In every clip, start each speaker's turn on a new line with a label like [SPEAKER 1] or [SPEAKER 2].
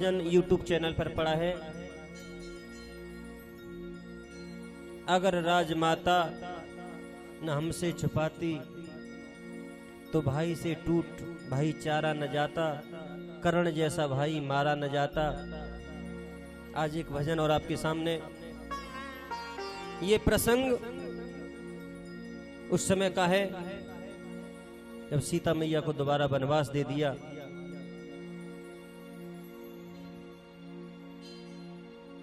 [SPEAKER 1] जन YouTube channel पर पड़ा है। अगर राजमाता न हमसे छुपाती तो भाई से टूट भाईचारा न जाता, कर्ण जैसा भाई मारा न जाता। आज एक भजन और आपके सामने। ये प्रसंग उस समय का है जब सीता मैया को दोबारा वनवास दे दिया।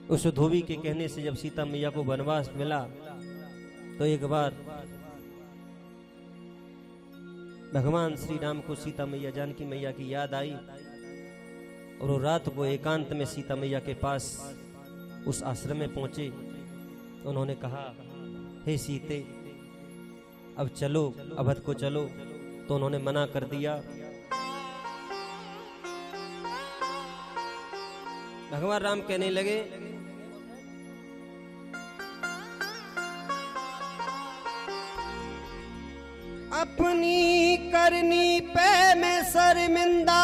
[SPEAKER 1] उस धोबी के कहने से जब सीता मैया को वनवास मिला तो एक बार भगवान श्री राम को सीता मैया जानकी मैया की याद आई और वो रात को एकांत में सीता मैया के पास उस आश्रम में पहुंचे। तो उन्होंने कहा, हे सीते अब चलो, अवध को चलो। तो उन्होंने मना कर दिया। भगवान राम कहने लगे, अपनी करनी पे मैं शर्मिंदा,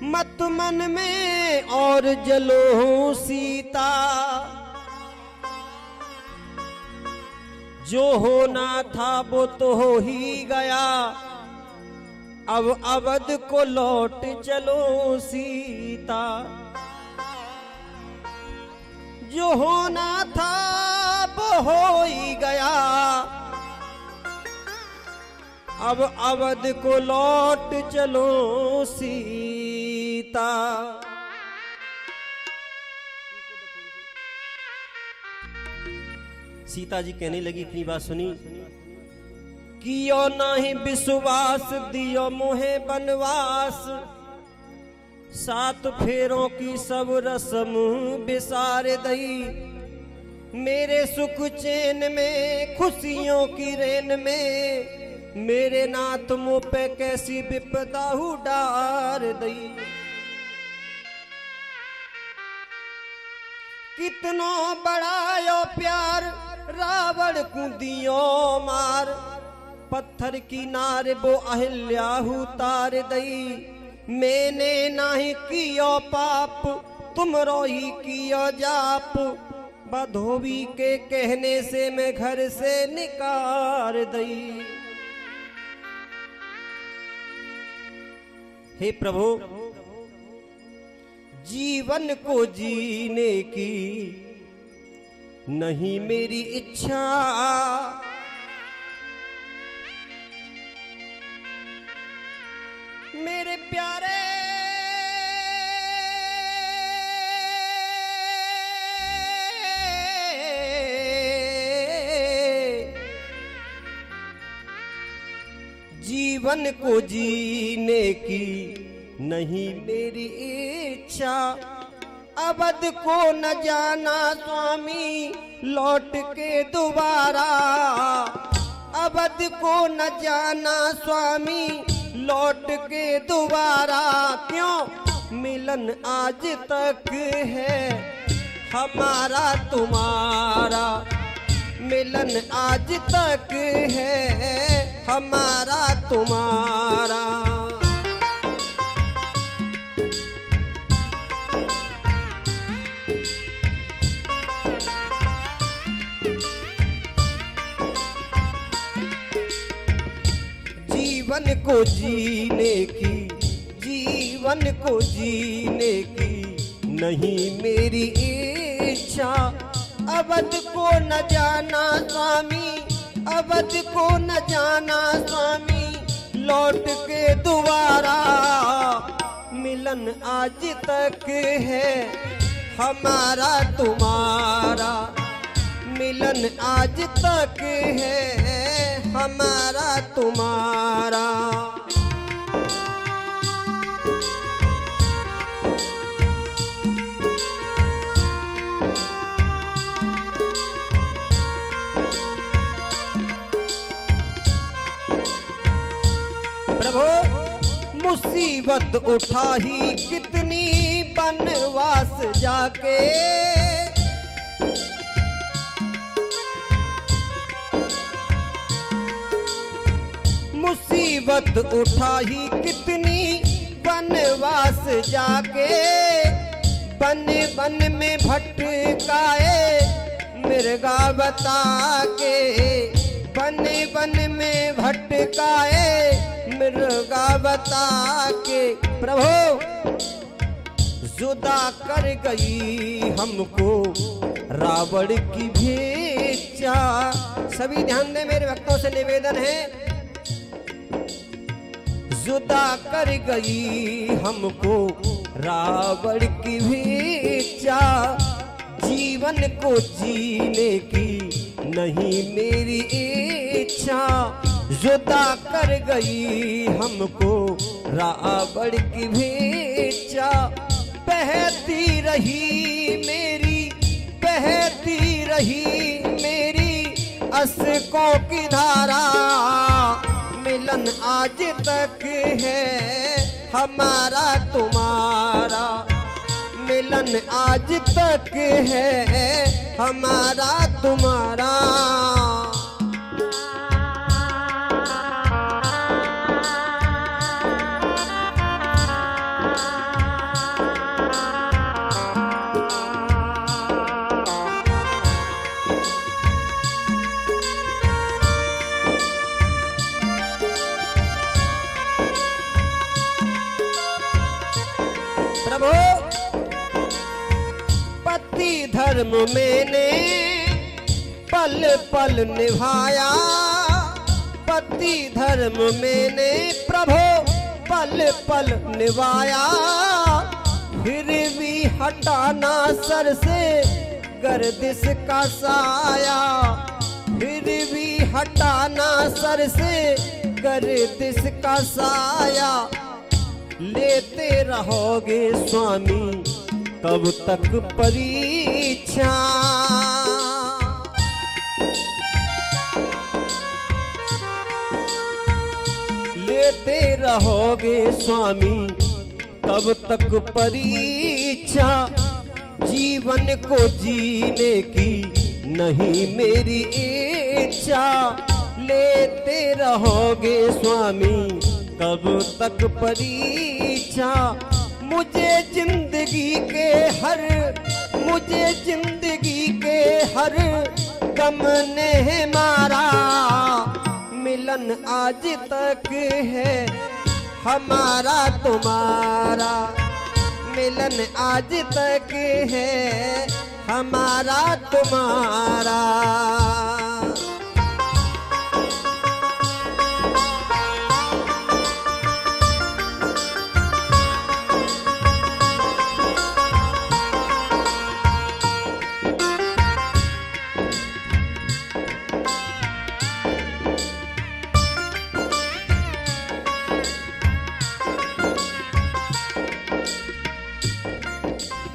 [SPEAKER 1] मत मन में और जलो हूं सीता। जो होना था वो तो हो ही गया, अब अवध को लौट चलो सीता। जो होना था वो हो ही गया, अब अवध को लौट चलो सीता। सीता जी कहने लगी, इतनी बात सुनी, कियो नहीं विश्वास दियो मोहे बनवास। 7 फेरों की सब रस्म बिसार दई, मेरे सुख चैन में खुशियों की रेन में, मेरे नाथ मुँह पे कैसी विपदा डार दई। कितनो बड़ा प्यार रावण को दियो मार, पत्थर की नार वो अहिल्याहु तार दई। मैंने नहीं कियो पाप तुमरो ही कियो जाप, बधोबी के कहने से मैं घर से निकाल दई। हे प्रभु, जीवन को जीने की नहीं मेरी इच्छा, मेरे प्यारे जीवन को जीने की नहीं मेरी इच्छा। अवध को न जाना स्वामी लौट के दोबारा, अवध को न जाना स्वामी लौट के दोबारा। क्यों मिलन आज तक है हमारा तुम्हारा, मिलन आज तक है हमारा तुम्हारा। जीवन को जीने की, जीवन को जीने की नहीं मेरी इच्छा। अवध को न जाना स्वामी, अवध को न जाना स्वामी लौट के दोबारा। मिलन आज तक है हमारा तुम्हारा, मिलन आज तक है हमारा तुम्हारा। प्रभु मुसीबत उठाही कितनी बनवास जाके, मुसीबत उठाई कितनी वनवास जाके, बन बन में भटकाए मिर्गा बता के, बन बन में भटकाए मिर्गा बता के। प्रभु जुदा कर गई हमको रावण की भेचा। सभी ध्यान दें, मेरे भक्तों से निवेदन है, जुदा कर गई हमको रावण की भेचा। जीवन को जीने की नहीं मेरी इच्छा, जुदा कर गई हमको रावण की भेचा। बहती रही मेरी, बहती रही मेरी अश्कों की धारा, मिलन आज तक है हमारा तुम्हारा, मिलन आज तक है हमारा तुम्हारा। प्रभु पति धर्म मैंने पल पल निभाया, पति धर्म मैंने प्रभु पल पल निभाया। फिर भी हटाना सर से गर्दिश का साया, फिर भी हटाना सर से गर्दिश का साया। लेते रहोगे स्वामी कब तक परीक्षा, लेते रहोगे स्वामी कब तक परीक्षा। जीवन को जीने की नहीं मेरी इच्छा, लेते रहोगे स्वामी कब तक परीक्षा। मुझे जिंदगी के हर, मुझे जिंदगी के हर गम ने मारा, मिलन आज तक है हमारा तुम्हारा, मिलन आज तक है हमारा तुम्हारा।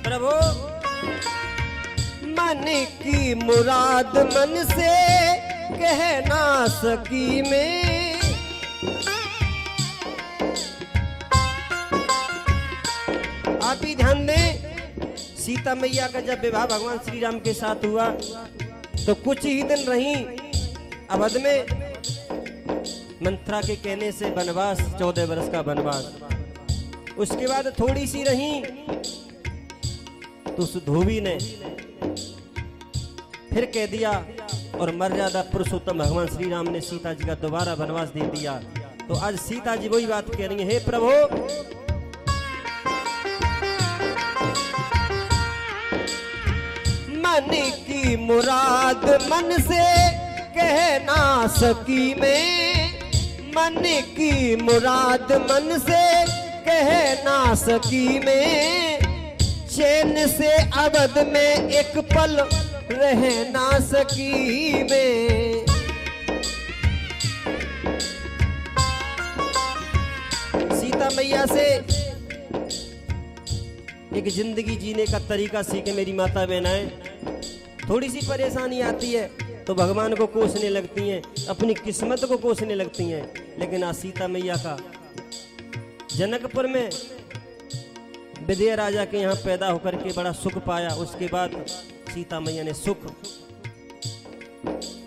[SPEAKER 1] प्रभु मन की मुराद मन से कह ना सकी मैं, आप ही ध्यान दें। सीता मैया का जब विवाह भगवान श्री राम के साथ हुआ तो कुछ ही दिन रही अवध में। मंत्रा के कहने से वनवास, 14 वर्ष का वनवास। उसके बाद थोड़ी सी रही तो उस धोबी ने फिर कह दिया और मर्यादा पुरुषोत्तम भगवान श्री राम ने सीता जी का दोबारा वनवास दे दिया। तो आज सीता जी वही बात कह रही है, हे प्रभु मन की मुराद मन से कह ना सकी मैं, मन की मुराद मन से कह ना सकी मैं। चैन से अवध में एक पल रह ना सकी मैं। सीता मैया से एक जिंदगी जीने का तरीका सीखे मेरी माता बहनाएं। थोड़ी सी परेशानी आती है तो भगवान को कोसने लगती हैं, अपनी किस्मत को कोसने लगती हैं। लेकिन आज सीता मैया का जनकपुर में विदेह राजा के यहाँ पैदा होकर के बड़ा सुख पाया। उसके बाद सीता मैया ने सुख,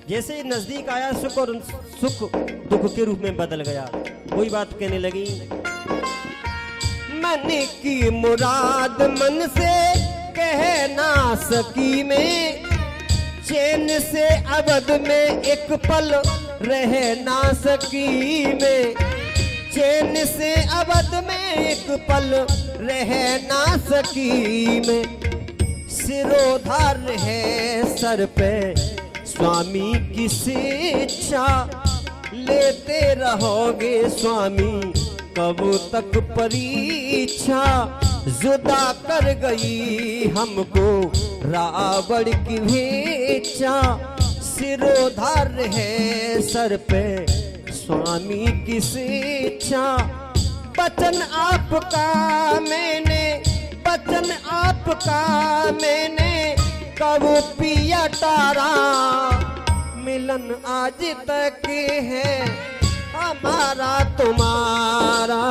[SPEAKER 1] जैसे नजदीक आया सुख और सुख दुख के रूप में बदल गया। वही बात कहने लगी, मन की मुराद मन से कह ना सकी मैं, चैन से अवध में एक पल रह ना सकी मैं, चैन से अवध में एक पल रह ना सकी मैं। सिरोधार है सर पे स्वामी की शिक्षा, लेते रहोगे स्वामी कब तक परीक्षा। जुदा कर गई हमको रावण की भेचा, सिरोधार है सर पे स्वामी की शिक्षा। वचन आपका मैंने, वचन आपका मैंने कब पिया तारा, मिलन आज तक है हमारा तुम्हारा।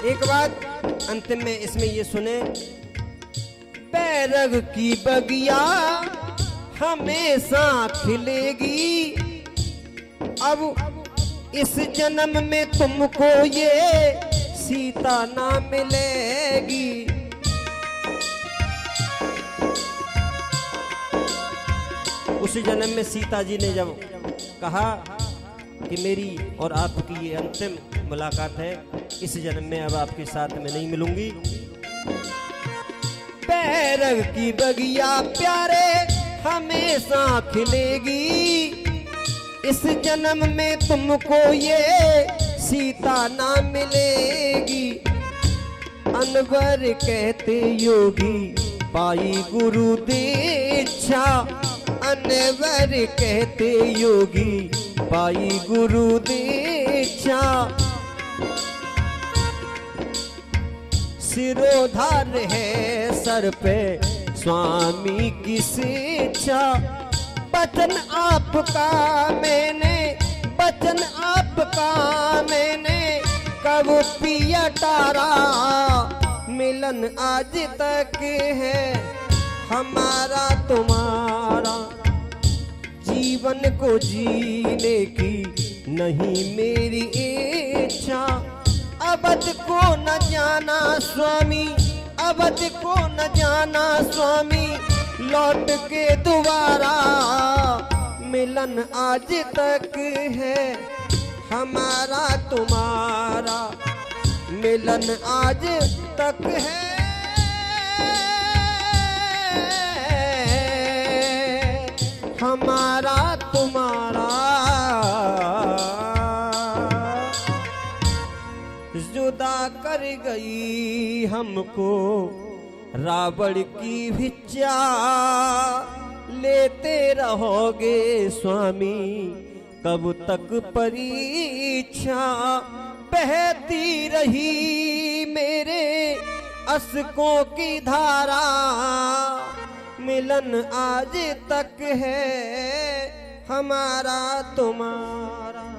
[SPEAKER 1] एक बात अंतिम में इसमें ये सुने, बैरग की बगिया हमेशा खिलेगी, अब इस जन्म में तुमको ये सीता ना मिलेगी। उस जन्म में सीता जी ने जब कहा कि मेरी और आपकी ये अंतिम मुलाकात है, इस जन्म में अब आपके साथ में नहीं मिलूंगी। बैरग की बगिया प्यारे हमेशा खिलेगी, इस जन्म में तुमको ये सीता ना मिलेगी। अनवर कहते योगी पाई गुरु दीक्षा, अनवर कहते योगी पाई गुरु दीक्षा। सिरोधार है सर पे स्वामी की शिक्षा, वचन आपका मैंने, वचन आपका मैंने कब पिया तारा, मिलन आज तक है हमारा तुम्हारा। जीवन को जीने की नहीं मेरी इच्छा, अवध को न जाना स्वामी, अवध को न जाना स्वामी, लौट के दोबारा। मिलन आज तक है हमारा तुम्हारा, मिलन आज तक है हमारा तुम्हारा। जुदा कर गई हमको रावण की भिक्षा, लेते रहोगे स्वामी कब तक परीक्षा। बहती रही मेरे अश्कों की धारा, मिलन आज तक है हमारा तुम्हारा।